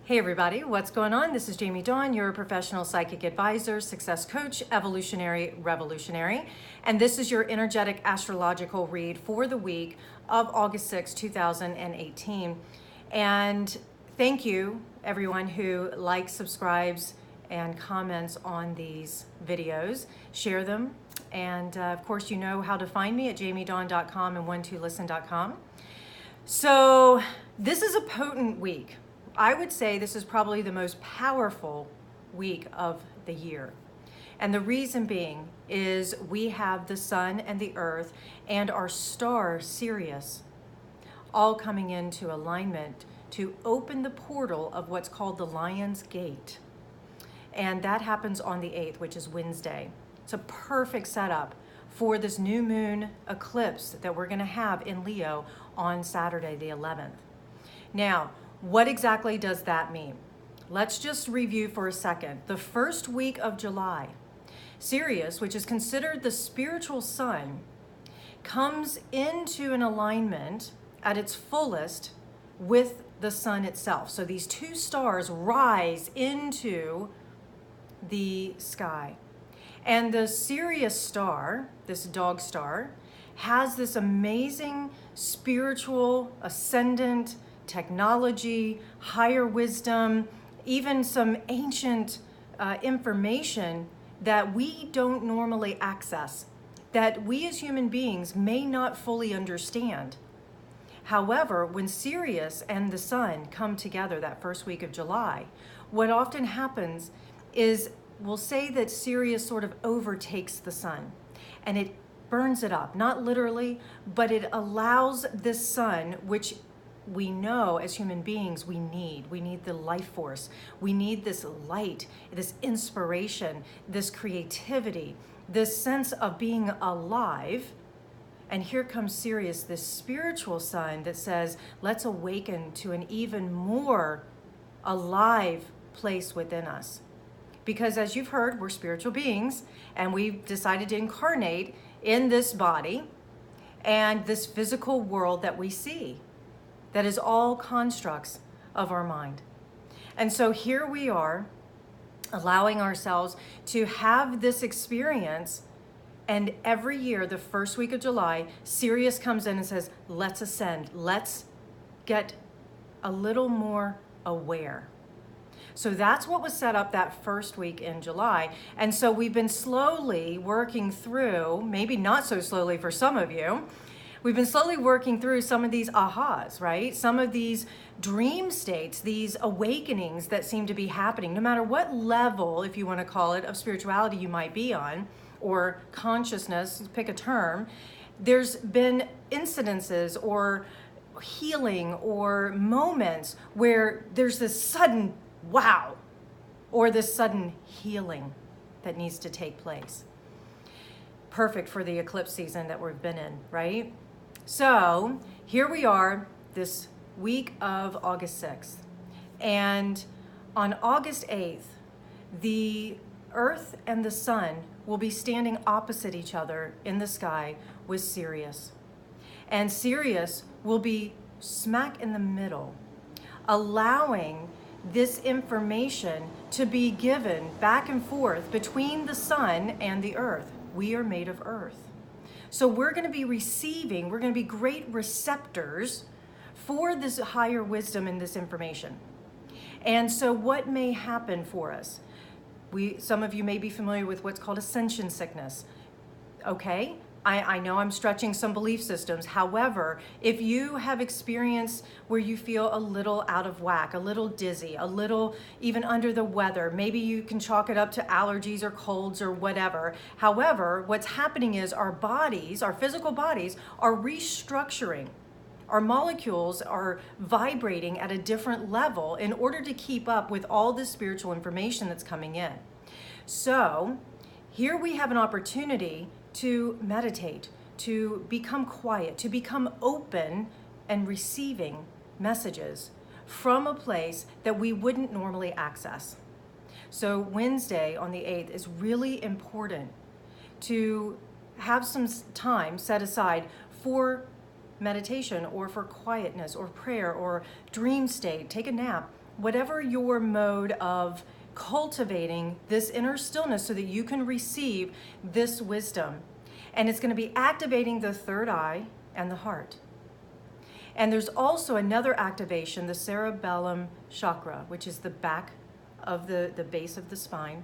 Hey everybody, what's going on? This is Jamie Dawn, your professional psychic advisor, success coach, evolutionary, revolutionary. And this is your energetic astrological read for the week of August 6, 2018. And thank you everyone who likes, subscribes, and comments on these videos. Share them. And of course, you know how to find me at jamiedawn.com and 12listen.com. So this is a potent week. I would say this is probably the most powerful week of the year. And the reason being is we have the sun and the earth and our star Sirius all coming into alignment to open the portal of what's called the Lion's Gate. And that happens on the 8th, which is Wednesday. It's a perfect setup for this new moon eclipse that we're going to have in Leo on Saturday, the 11th. Now, what exactly does that mean? Let's just review for a second. The first week of July, Sirius, which is considered the spiritual sun, comes into an alignment at its fullest with the sun itself. So these two stars rise into the sky. And the Sirius star, this dog star, has this amazing spiritual ascendant technology, higher wisdom, even some ancient information that we don't normally access, that we as human beings may not fully understand. However, when Sirius and the sun come together that first week of July, what often happens is we'll say that Sirius sort of overtakes the sun and it burns it up, not literally, but it allows this sun, which we know as human beings we need the life force. We need this light, this inspiration, this creativity, this sense of being alive. And here comes Sirius, this spiritual sun that says, let's awaken to an even more alive place within us. Because as you've heard, we're spiritual beings and we've decided to incarnate in this body and this physical world that we see. That is all constructs of our mind. And so here we are, allowing ourselves to have this experience. And every year, the first week of July, Sirius comes in and says, let's ascend. Let's get a little more aware. So that's what was set up that first week in July. And so we've been slowly working through, maybe not so slowly for some of you, we've been slowly working through some of these ahas, right? Some of these dream states, these awakenings that seem to be happening, no matter what level, if you want to call it, of spirituality you might be on, or consciousness, pick a term. There's been incidences or healing or moments where there's this sudden wow, or this sudden healing that needs to take place. Perfect for the eclipse season that we've been in, right? So here we are this week of August 6th. And on August 8th, the earth and the sun will be standing opposite each other in the sky with Sirius. And Sirius will be smack in the middle, allowing this information to be given back and forth between the sun and the earth. We are made of earth. So we're going to be receiving, we're going to be great receptors for this higher wisdom and this information. And so what may happen for us? Some of you may be familiar with what's called ascension sickness. Okay, I know I'm stretching some belief systems. However, if you have experience where you feel a little out of whack, a little dizzy, a little even under the weather, maybe you can chalk it up to allergies or colds or whatever. However, what's happening is our bodies, our physical bodies, are restructuring. Our molecules are vibrating at a different level in order to keep up with all this spiritual information that's coming in. So here we have an opportunity to meditate, to become quiet, to become open and receiving messages from a place that we wouldn't normally access. So Wednesday on the 8th is really important to have some time set aside for meditation or for quietness or prayer or dream state. Take a nap, whatever your mode of cultivating this inner stillness so that you can receive this wisdom. And it's going to be activating the third eye and the heart. And there's also another activation, the cerebellum chakra, which is the back of the base of the spine,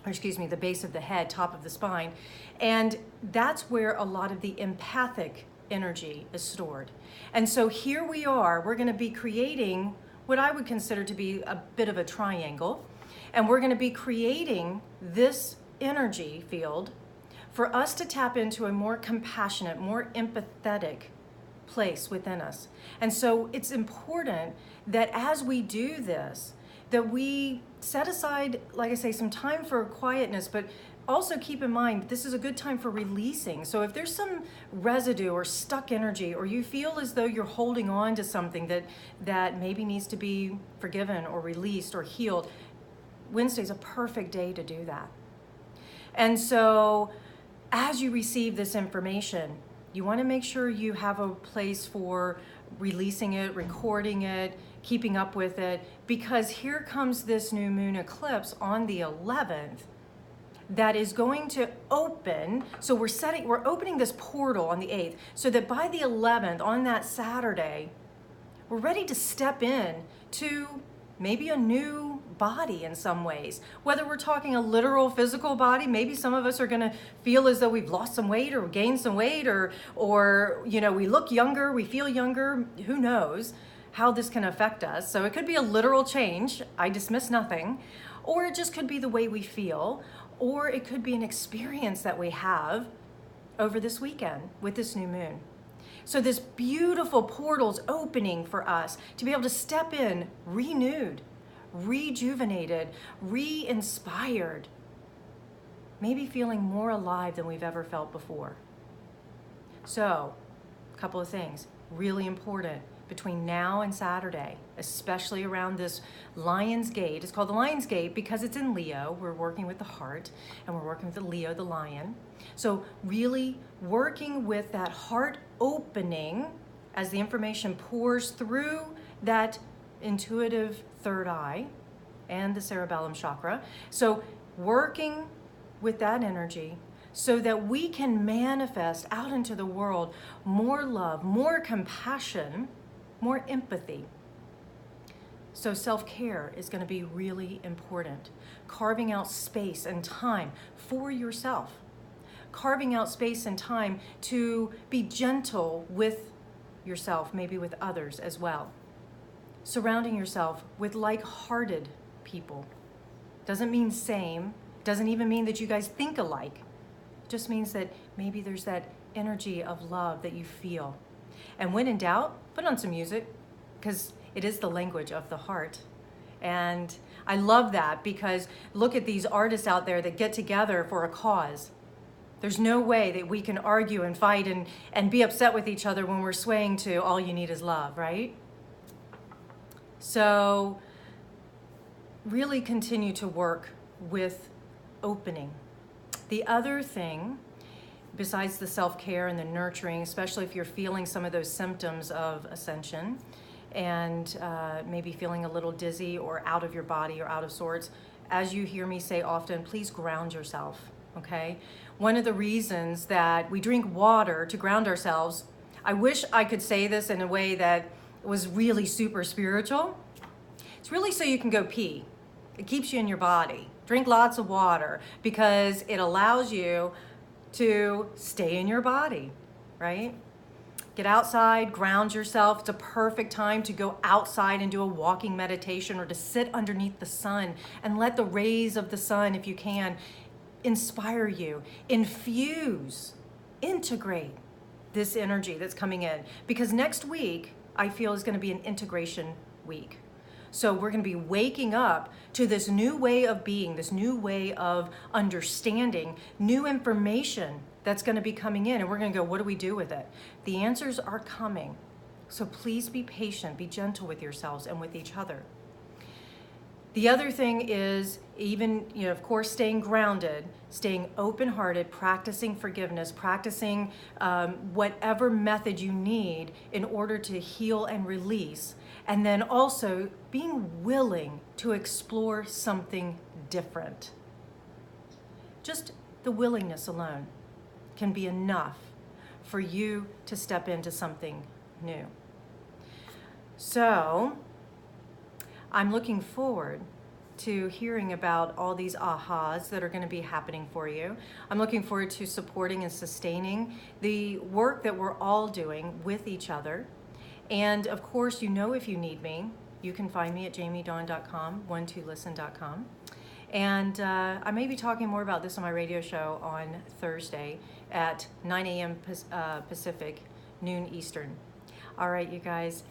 or excuse me, the base of the head, top of the spine. And that's where a lot of the empathic energy is stored. And so here we are, we're going to be creating what I would consider to be a bit of a triangle. And we're going to be creating this energy field for us to tap into a more compassionate, more empathetic place within us. And so it's important that as we do this, that we set aside, like I say, some time for quietness, but also keep in mind, this is a good time for releasing. So if there's some residue or stuck energy, or you feel as though you're holding on to something that maybe needs to be forgiven or released or healed, Wednesday's a perfect day to do that. And so as you receive this information, you want to make sure you have a place for releasing it, recording it, keeping up with it, because here comes this new moon eclipse on the 11th that is going to open. So we're opening this portal on the 8th so that by the 11th, on that Saturday, we're ready to step in to maybe a new body in some ways. Whether we're talking a literal physical body, maybe some of us are going to feel as though we've lost some weight or gained some weight, or you know, we look younger, we feel younger. Who knows how this can affect us? So it could be a literal change. I dismiss nothing. Or it just could be the way we feel, or it could be an experience that we have over this weekend with this new moon. So this beautiful portal's opening for us to be able to step in renewed, rejuvenated, re-inspired, maybe feeling more alive than we've ever felt before. So, a couple of things, really important between now and Saturday, especially around this Lion's Gate. It's called the Lion's Gate because it's in Leo. We're working with the heart, and we're working with the Leo, the lion. So really working with that heart opening as the information pours through that intuitive third eye and the cerebellum chakra. So working with that energy so that we can manifest out into the world more love, more compassion, more empathy. So self-care is going to be really important. Carving out space and time for yourself. Carving out space and time to be gentle with yourself, maybe with others as well. Surrounding yourself with like-hearted people. Doesn't mean same, doesn't even mean that you guys think alike. It just means that maybe there's that energy of love that you feel. And when in doubt, put on some music, because it is the language of the heart. And I love that because look at these artists out there that get together for a cause. There's no way that we can argue and fight and be upset with each other when we're swaying to all you need is love, right? So really continue to work with opening. The other thing, besides the self-care and the nurturing, especially if you're feeling some of those symptoms of ascension and maybe feeling a little dizzy or out of your body or out of sorts, as you hear me say often, please ground yourself, okay? One of the reasons that we drink water to ground ourselves, I wish I could say this in a way that was really super spiritual. It's really so you can go pee. It keeps you in your body. Drink lots of water because it allows you to stay in your body, right? Get outside, ground yourself. It's a perfect time to go outside and do a walking meditation or to sit underneath the sun and let the rays of the sun, if you can, inspire you, infuse, integrate this energy that's coming in. Because next week, I feel, is going to be an integration week. So we're going to be waking up to this new way of being, this new way of understanding, new information that's going to be coming in. And we're going to go, what do we do with it? The answers are coming. So please be patient, be gentle with yourselves and with each other. The other thing is even, of course, staying grounded, staying open-hearted, practicing forgiveness, practicing whatever method you need in order to heal and release. And then also being willing to explore something different. Just the willingness alone can be enough for you to step into something new. So I'm looking forward to hearing about all these ahas that are going to be happening for you. I'm looking forward to supporting and sustaining the work that we're all doing with each other. And of course, if you need me, you can find me at jamiedawn.com, 12listen.com. And I may be talking more about this on my radio show on Thursday at 9 a.m. Pacific, noon Eastern. All right, you guys,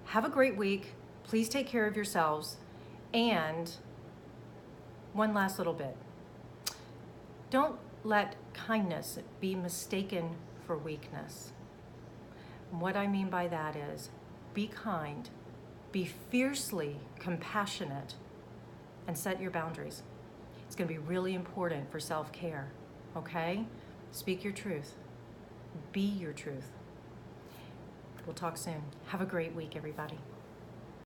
have a great week. Please take care of yourselves. And one last little bit. Don't let kindness be mistaken for weakness. What I mean by that is be kind, be fiercely compassionate, and set your boundaries. It's going to be really important for self-care, okay? Speak your truth. Be your truth. We'll talk soon. Have a great week, everybody.